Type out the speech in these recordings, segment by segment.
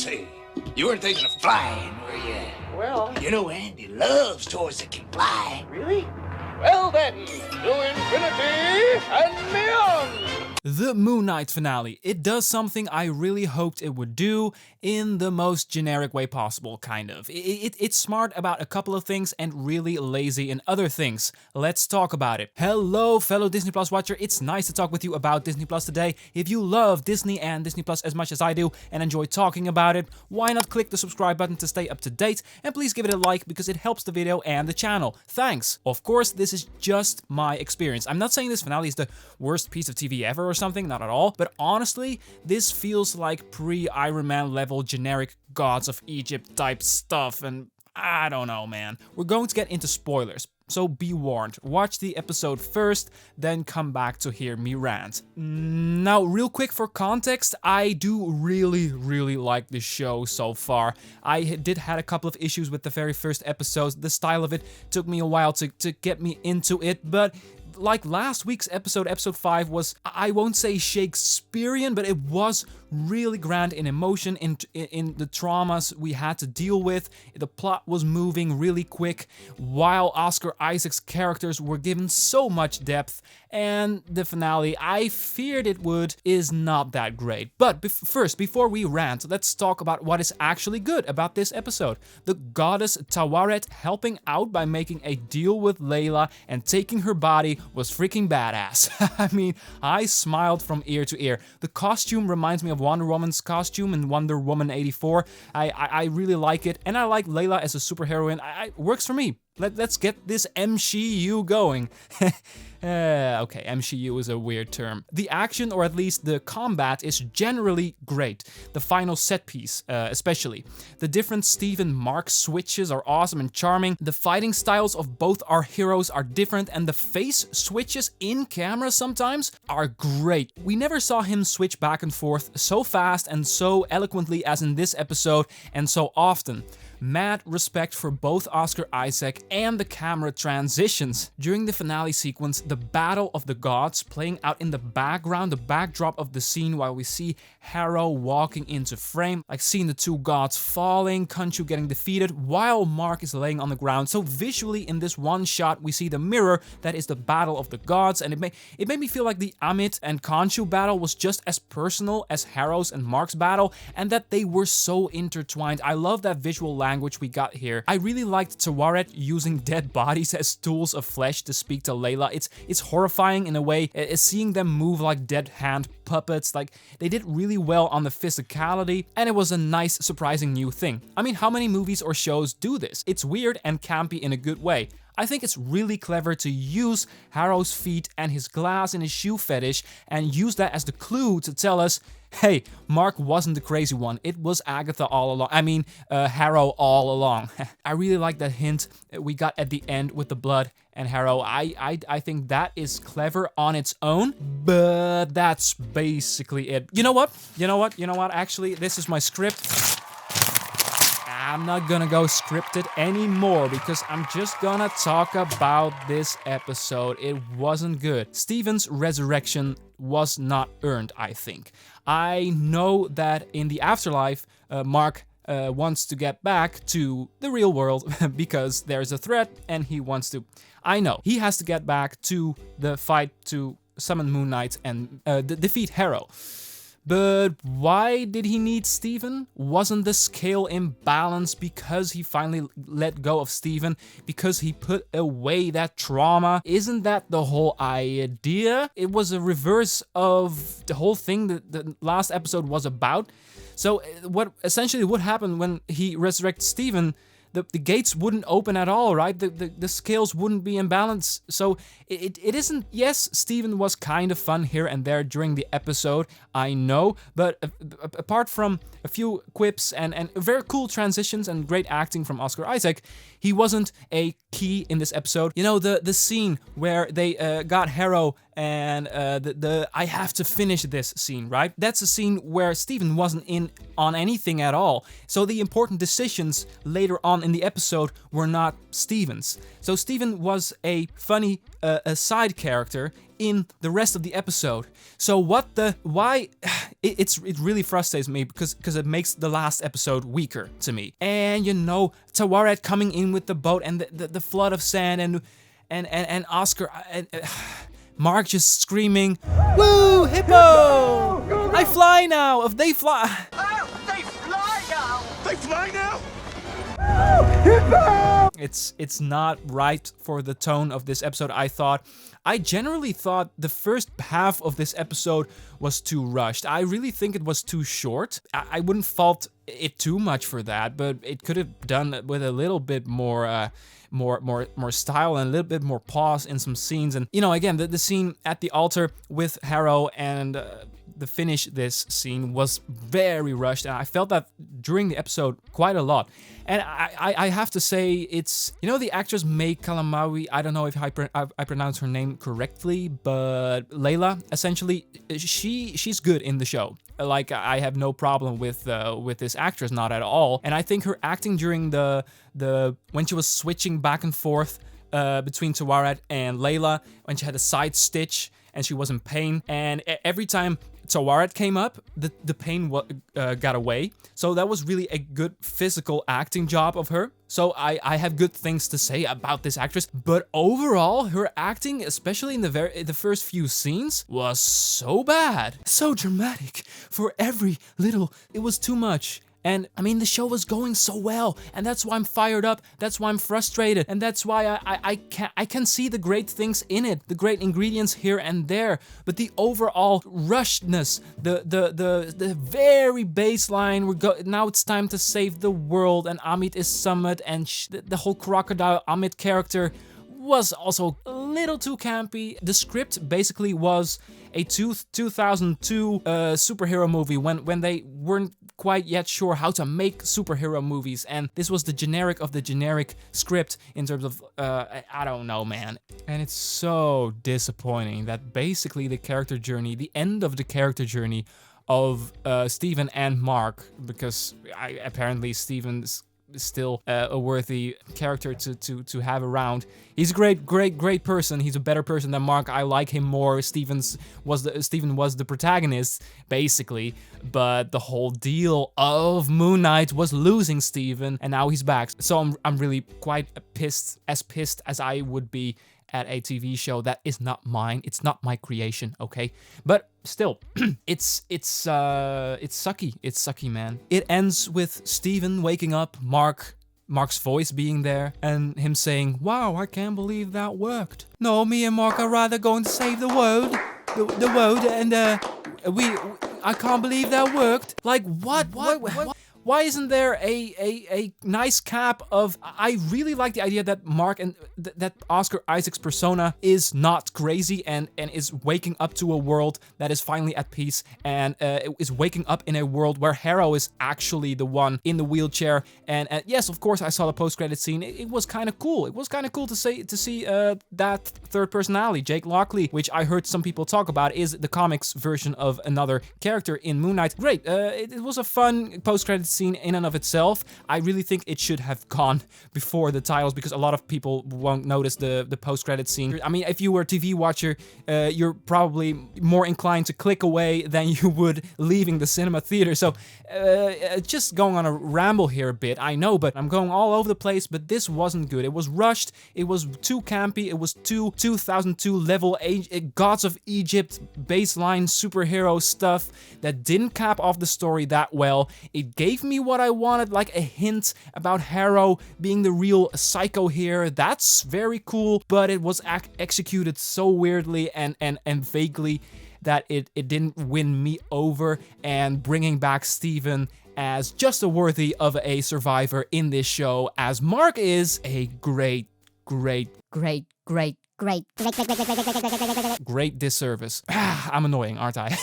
Say, you weren't thinking of flying, were you? Well... You know Andy loves toys that can fly. Really? Well then, to infinity and beyond! The Moon Knight finale. It does something I really hoped it would do in the most generic way possible, kind of. It's smart about a couple of things and really lazy in other things. Let's talk about it. Hello, fellow Disney Plus watcher. It's nice to talk with you about Disney Plus today. If you love Disney and Disney Plus as much as I do and enjoy talking about it, why not click the subscribe button to stay up to date, and please give it a like because it helps the video and the channel. Thanks. Of course, this is just my experience. I'm not saying this finale is the worst piece of TV ever or something, not at all, but honestly, this feels like pre-Iron Man level generic Gods of Egypt type stuff, and I don't know, man. We're going to get into spoilers, so be warned. Watch the episode first, then come back to hear me rant. Now, real quick for context, I do really like this show so far. I did had a couple of issues with the very first episodes. The style of it took me a while to get me into it, but like last week's episode 5 was, I won't say Shakespearean, but it was really grand in emotion, in the traumas we had to deal with. The plot was moving really quick, while Oscar Isaac's characters were given so much depth, and the finale, I feared it would, is not that great. But first, before we rant, let's talk about what is actually good about this episode. The goddess Tawaret helping out by making a deal with Layla and taking her body was freaking badass. I mean, I smiled from ear to ear. The costume reminds me of Wonder Woman's costume in Wonder Woman 84. I really like it, and I like Layla as a superheroine. It works for me. Let's get this MCU going. Okay, MCU is a weird term. The action, or at least the combat, is generally great. The final set piece, especially. The different Stephen Mark switches are awesome and charming. The fighting styles of both our heroes are different, and the face switches in camera sometimes are great. We never saw him switch back and forth so fast and so eloquently as in this episode, and so often. Mad respect for both Oscar Isaac and the camera transitions. During the finale sequence, the battle of the gods playing out in the background, the backdrop of the scene while we see Harrow walking into frame, like seeing the two gods falling, Khonshu getting defeated while Mark is laying on the ground. So visually in this one shot, we see the mirror that is the battle of the gods, and it made me feel like the Amit and Khonshu battle was just as personal as Harrow's and Mark's battle, and that they were so intertwined. I love that visual language we got here. I really liked Tawaret using dead bodies as tools of flesh to speak to Layla. It's horrifying in a way, seeing them move like dead hand puppets. Like, they did really well on the physicality, and it was a nice, surprising new thing. I mean, how many movies or shows do this? It's weird and campy in a good way. I think it's really clever to use Harrow's feet and his glass in his shoe fetish and use that as the clue to tell us, hey, Mark wasn't the crazy one. It was Agatha all along. I mean, Harrow all along. I really like that hint we got at the end with the blood and Harrow. I think that is clever on its own, but that's basically it. You know what? Actually, this is my script. I'm not gonna go scripted anymore because I'm just gonna talk about this episode. It wasn't good. Stephen's resurrection was not earned, I think. I know that in the afterlife, Mark wants to get back to the real world because there's a threat and he wants to... I know, he has to get back to the fight to summon Moon Knight and defeat Harrow. But why did he need Stephen? Wasn't the scale imbalanced because he finally let go of Stephen? Because he put away that trauma? Isn't that the whole idea? It was a reverse of the whole thing that the last episode was about. So what essentially would happen when he resurrects Stephen? The gates wouldn't open at all, right? The scales wouldn't be in balance. So it isn't... Yes, Stephen was kind of fun here and there during the episode, I know. But apart from a few quips and very cool transitions and great acting from Oscar Isaac, he wasn't a key in this episode. You know, the scene where they got Harrow and I have to finish this scene, right? That's a scene where Steven wasn't in on anything at all. So the important decisions later on in the episode were not Steven's. So Steven was a funny a side character in the rest of the episode. So why it really frustrates me because it makes the last episode weaker to me. And you know, Tawaret coming in with the boat and the flood of sand and Oscar and Mark just screaming, "Woo, hippo! I fly now! If they fly." Oh, they fly now! They fly now! It's not right for the tone of this episode, I thought. I generally thought the first half of this episode was too rushed. I really think it was too short. I wouldn't fault it too much for that, but it could have done with a little bit more more style and a little bit more pause in some scenes. And, you know, again, the scene at the altar with Harrow and the finish this scene was very rushed, and I felt that during the episode quite a lot. And I have to say, it's, you know, the actress May Kalamaui, I don't know if I pronounce her name correctly, but Layla, essentially, she's good in the show. Like, I have no problem with this actress, not at all. And I think her acting during the when she was switching back and forth between Tawaret and Layla, when she had a side stitch and she was in pain, and every time Tawaret came up, the pain got away. So that was really a good physical acting job of her. So I have good things to say about this actress, but overall, her acting, especially in the first few scenes, was so bad, so dramatic. For every little, it was too much. And I mean, the show was going so well, and that's why I'm fired up, that's why I'm frustrated, and that's why I can see the great things in it, the great ingredients here and there, but the overall rushedness, the very baseline, now it's time to save the world, and Amit is summoned, and the whole Crocodile Amit character was also a little too campy. The script basically was a 2002 superhero movie when they weren't quite yet sure how to make superhero movies, and this was the generic of the generic script in terms of I don't know, man. And it's so disappointing that basically the character journey, the end of the character journey of Steven and Mark, because apparently Steven's still a worthy character to have around. He's a great person. He's a better person than Mark. I like him more. Steven was the protagonist, basically, but the whole deal of Moon Knight was losing Steven, and now he's back. So I'm really quite pissed as I would be at a TV show that is not mine. It's not my creation, okay? But still, it's sucky. It's sucky, man. It ends with Steven waking up, Mark's voice being there, and him saying, "Wow, I can't believe that worked. No, me and Mark are rather going to save the world, the world, and I can't believe that worked." Like, what? Why isn't there a nice cap of... I really like the idea that Mark and that Oscar Isaac's persona is not crazy and is waking up to a world that is finally at peace, and is waking up in a world where Harrow is actually the one in the wheelchair. And yes, of course, I saw the post-credit scene. It was kind of cool. It was kind of cool to see that third personality, Jake Lockley, which I heard some people talk about is the comics version of another character in Moon Knight. Great. It was a fun post-credit scene in and of itself. I really think it should have gone before the titles, because a lot of people won't notice the post-credit scene. I mean, if you were a TV watcher, you're probably more inclined to click away than you would leaving the cinema theater. So just going on a ramble here a bit, I know, but I'm going all over the place, but this wasn't good. It was rushed, it was too campy, it was too 2002 level Gods of Egypt baseline superhero stuff that didn't cap off the story that well. It gave me what I wanted, like a hint about Harrow being the real psycho here. That's very cool, but it was executed so weirdly and vaguely that it didn't win me over, and bringing back Steven as just as worthy of a survivor in this show as Mark is a great Great. Great disservice. I'm annoying, aren't I?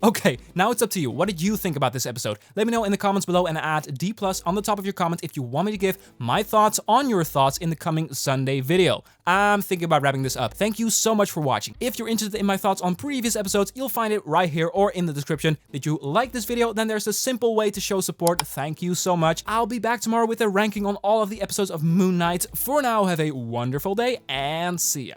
Okay, now it's up to you. What did you think about this episode? Let me know in the comments below and add D+ on the top of your comment if you want me to give my thoughts on your thoughts in the coming Sunday video. I'm thinking about wrapping this up. Thank you so much for watching. If you're interested in my thoughts on previous episodes, you'll find it right here or in the description. Did you like this video? Then there's a simple way to show support. Thank you so much. I'll be back tomorrow with a ranking on all of the episodes of Moon Knight. For now, have a wonderful day and see ya.